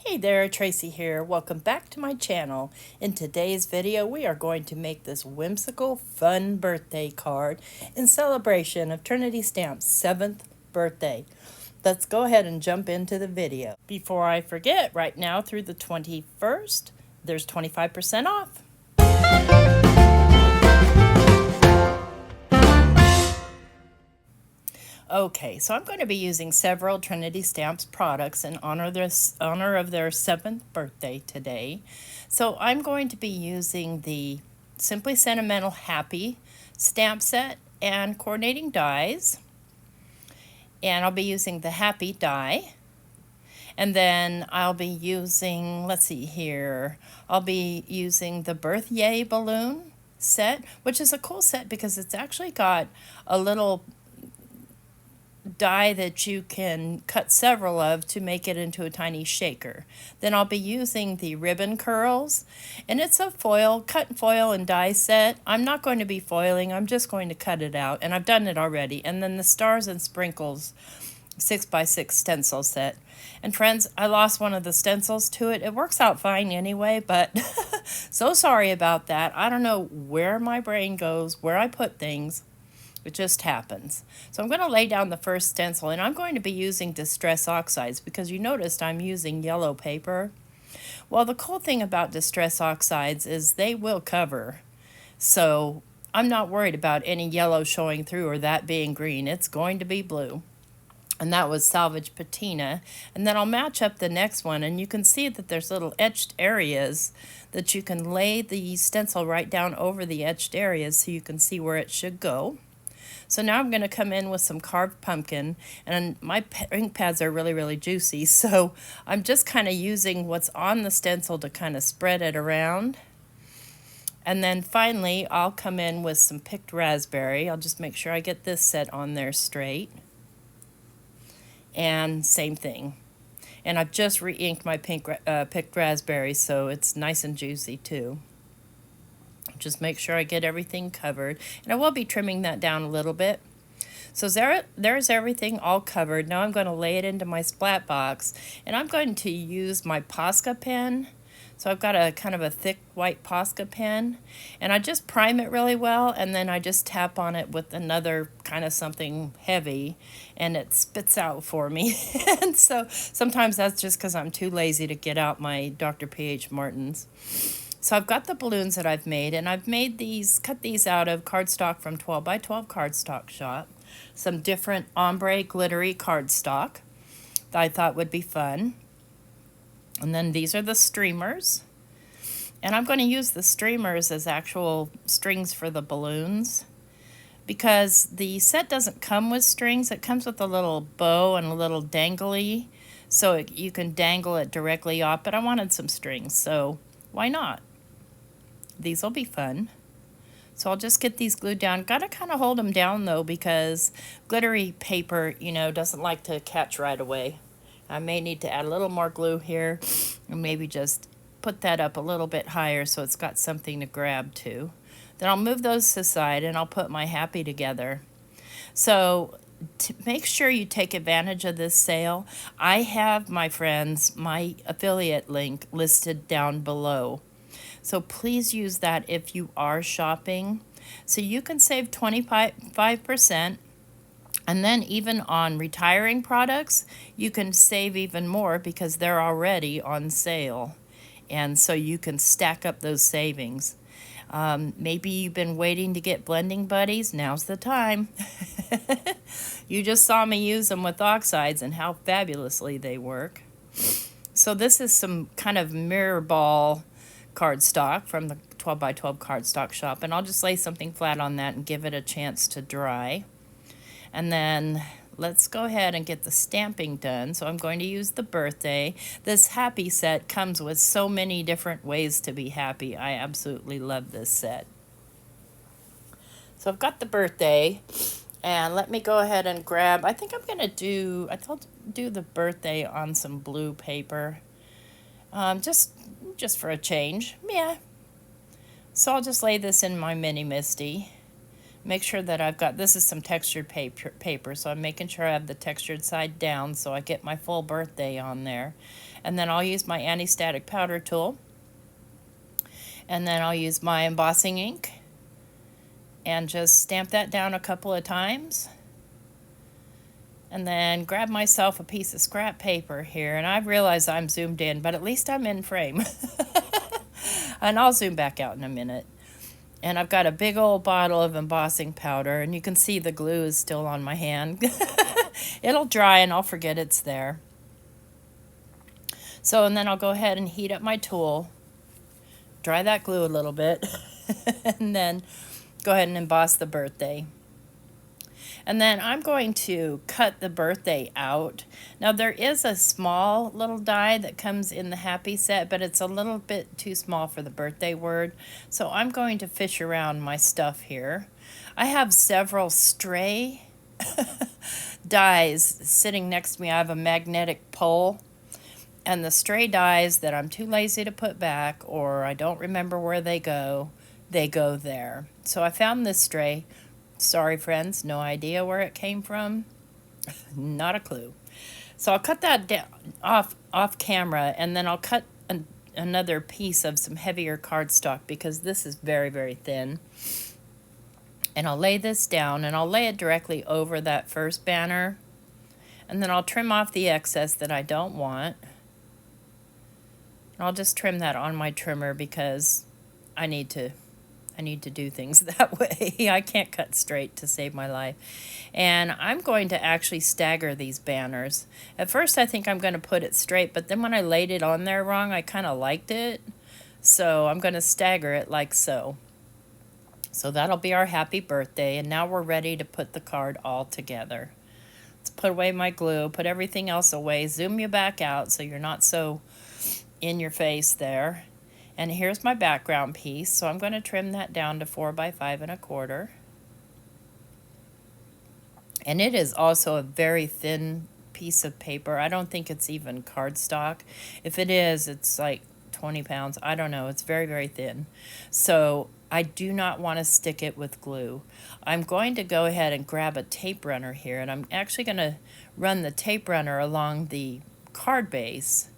Hey there, Tracy here. Welcome back to my channel. In today's video, we are going to make this whimsical, fun birthday card in celebration of Trinity Stamps' 7th birthday. Let's go ahead and jump into the video. Before I forget, right now through the 21st, there's 25% off. Okay, so I'm going to be using several Trinity Stamps products in honor of their 7th birthday today. So I'm going to be using the Simply Sentimental Happy stamp set and coordinating dies. And I'll be using the Happy die. And then I'll be using, let's see here, I'll be using the BirthYAY Balloon set, which is a cool set because it's actually got a little die that you can cut several of to make it into a tiny shaker. Then I'll be using the ribbon curls, and it's a foil, cut foil and die set. I'm not going to be foiling, I'm just going to cut it out, and I've done it already. And then the Stars and Sprinkles 6x6 stencil set. And friends, I lost one of the stencils to it. It works out fine anyway, but so sorry about that. I don't know where my brain goes, where I put things. It just happens. So I'm going to lay down the first stencil, and I'm going to be using Distress Oxides because you noticed I'm using yellow paper. Well, the cool thing about Distress Oxides is they will cover. So I'm not worried about any yellow showing through or that being green. It's going to be blue. And that was Salvage Patina. And then I'll match up the next one, and you can see that there's little etched areas that you can lay the stencil right down over the etched areas so you can see where it should go. So now I'm going to come in with some carved pumpkin, and my ink pads are really juicy, so I'm just kind of using what's on the stencil to kind of spread it around. And then finally I'll come in with some picked raspberry. I'll just make sure I get this set on there straight. And same thing. And I've just re-inked my picked raspberry, so it's nice and juicy too. Just make sure I get everything covered, and I will be trimming that down a little bit. So there's everything all covered. Now I'm going to lay it into my splat box, and I'm going to use my Posca pen. So I've got a kind of a thick white Posca pen, and I just prime it really well, and then I just tap on it with another kind of something heavy, and it spits out for me. And so sometimes that's just because I'm too lazy to get out my Dr. P.H. Martin's. So I've got the balloons that I've made, and I've made these, cut these out of cardstock from 12x12 Cardstock Shop. Some different ombre glittery cardstock that I thought would be fun. And then these are the streamers. And I'm going to use the streamers as actual strings for the balloons, because the set doesn't come with strings. It comes with a little bow and a little dangly, so you can dangle it directly off, but I wanted some strings, so why not? These will be fun. So I'll just get these glued down. Gotta kind of hold them down though, because glittery paper, you know, doesn't like to catch right away. I may need to add a little more glue here, and maybe just put that up a little bit higher so it's got something to grab to. Then I'll move those aside, and I'll put my happy together. So to make sure you take advantage of this sale, I have, my friends, my affiliate link listed down below. So please use that if you are shopping. So you can save 25%. And then even on retiring products, you can save even more because they're already on sale. And so you can stack up those savings. Maybe you've been waiting to get blending buddies. Now's the time. You just saw me use them with oxides and how fabulously they work. So this is some kind of mirror ball cardstock from the 12x12 Cardstock Shop, and I'll just lay something flat on that and give it a chance to dry. And then let's go ahead and get the stamping done. So I'm going to use the birthday. This happy set comes with so many different ways to be happy. I absolutely love this set. So I've got the birthday, and let me go ahead and grab, I think I'm going to do the birthday on some blue paper. Just for a change. Yeah. So I'll just lay this in my mini Misty. Make sure that I've got, this is some textured paper, so I'm making sure I have the textured side down so I get my full birthday on there. And then I'll use my anti-static powder tool. And then I'll use my embossing ink and just stamp that down a couple of times. And then grab myself a piece of scrap paper here. And I realize I'm zoomed in, but at least I'm in frame. And I'll zoom back out in a minute. And I've got a big old bottle of embossing powder, and you can see the glue is still on my hand. It'll dry and I'll forget it's there. So, and then I'll go ahead and heat up my tool, dry that glue a little bit, and then go ahead and emboss the birthday. And then I'm going to cut the birthday out. Now there is a small little die that comes in the happy set, but it's a little bit too small for the birthday word. So I'm going to fish around my stuff here. I have several stray dies sitting next to me. I have a magnetic pole. And the stray dies that I'm too lazy to put back, or I don't remember where they go there. So I found this stray. Sorry, friends, no idea where it came from. Not a clue. So I'll cut that down off camera, and then I'll cut another piece of some heavier cardstock because this is very, very thin. And I'll lay this down, and I'll lay it directly over that first banner. And then I'll trim off the excess that I don't want. I'll just trim that on my trimmer because I need to do things that way. I can't cut straight to save my life. And I'm going to actually stagger these banners. At first I think I'm going to put it straight, but then when I laid it on there wrong, I kind of liked it. So I'm going to stagger it like so. So that'll be our happy birthday, and now we're ready to put the card all together. Let's put away my glue, put everything else away, zoom you back out so you're not so in your face there. And here's my background piece, so I'm going to trim that down to 4 by 5 1/4. And it is also a very thin piece of paper. I don't think it's even cardstock. If it is, it's like 20 pounds. I don't know. It's very, very thin. So I do not want to stick it with glue. I'm going to go ahead and grab a tape runner here, and I'm actually going to run the tape runner along the card base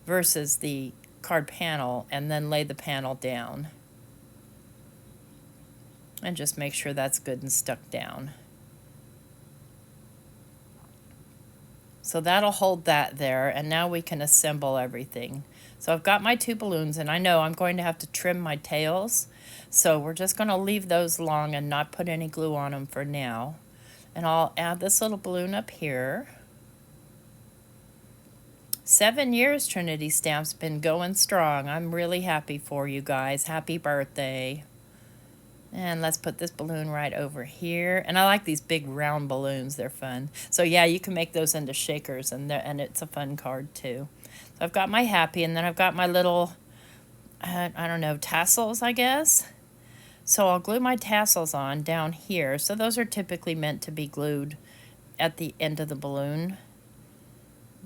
versus the card panel, and then lay the panel down. And just make sure that's good and stuck down. So that'll hold that there, and now we can assemble everything. So I've got my 2 balloons, and I know I'm going to have to trim my tails, so we're just going to leave those long and not put any glue on them for now. And I'll add this little balloon up here. 7 years Trinity Stamps been going strong. I'm really happy for you guys. Happy birthday. And let's put this balloon right over here. And I like these big round balloons. They're fun. So yeah, you can make those into shakers, and it's a fun card too. So I've got my happy, and then I've got my little, I don't know, tassels, I guess. So I'll glue my tassels on down here. So those are typically meant to be glued at the end of the balloon.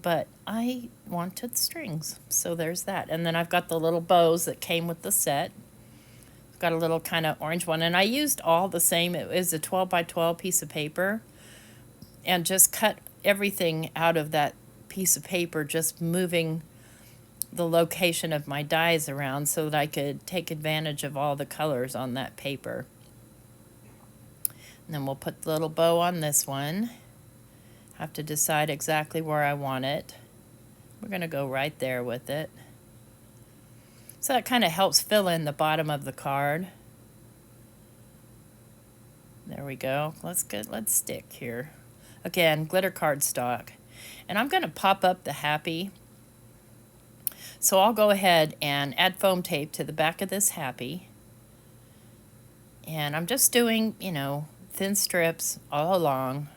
But I wanted strings, so there's that. And then I've got the little bows that came with the set. I've got a little kind of orange one, and I used all the same. It was a 12 by 12 piece of paper, and just cut everything out of that piece of paper, just moving the location of my dies around so that I could take advantage of all the colors on that paper. And then we'll put the little bow on this one. Have to decide exactly where I want it. We're going to go right there with it. So that kind of helps fill in the bottom of the card. There we go. Let's stick here. Again, glitter cardstock. And I'm going to pop up the happy. So I'll go ahead and add foam tape to the back of this happy. And I'm just doing, you know, thin strips all along.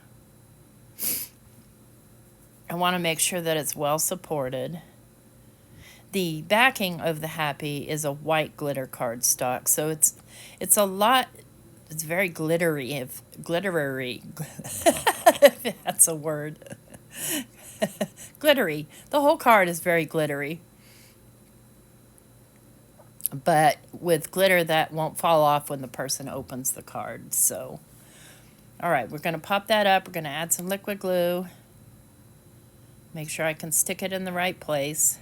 I want to make sure that it's well supported. The backing of the happy is a white glitter cardstock, so it's very glittery, if that's a word. Glittery. The whole card is very glittery. But with glitter that won't fall off when the person opens the card. So, all right, we're going to pop that up. We're going to add some liquid glue. Make sure I can stick it in the right place.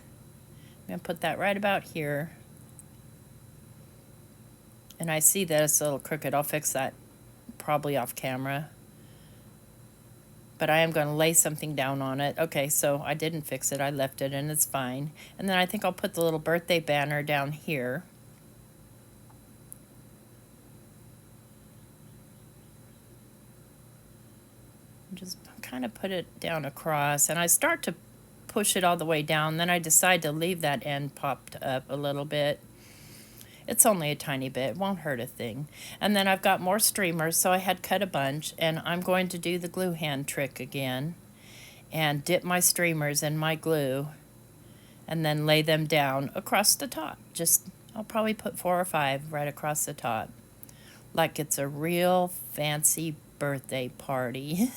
I'm going to put that right about here. And I see that it's a little crooked. I'll fix that probably off camera. But I am going to lay something down on it. Okay, so I didn't fix it. I left it and it's fine. And then I think I'll put the little birthday banner down here. Just kind of put it down across. And I start to push it all the way down. Then I decide to leave that end popped up a little bit. It's only a tiny bit, it won't hurt a thing. And then I've got more streamers, so I had cut a bunch, and I'm going to do the glue hand trick again and dip my streamers in my glue and then lay them down across the top. I'll probably put 4 or 5 right across the top, like it's a real fancy birthday party.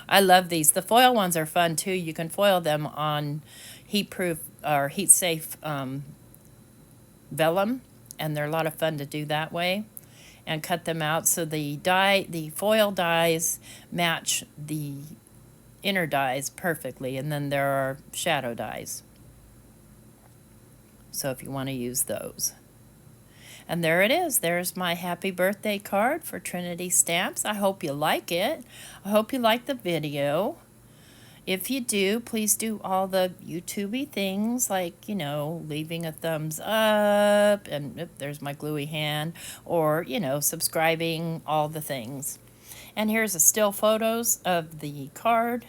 I love these. The foil ones are fun too. You can foil them on heat-proof or heat-safe vellum, and they're a lot of fun to do that way, and cut them out so the foil dies match the inner dies perfectly, and then there are shadow dies, so if you want to use those. And there it is. There's my happy birthday card for Trinity Stamps. I hope you like it. I hope you like the video. If you do, please do all the YouTube-y things like, leaving a thumbs up, and there's my gluey hand, or, subscribing, all the things. And here's a still photos of the card.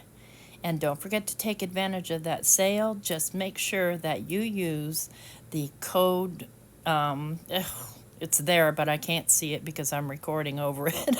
And don't forget to take advantage of that sale. Just make sure that you use the code, it's there, but I can't see it because I'm recording over it.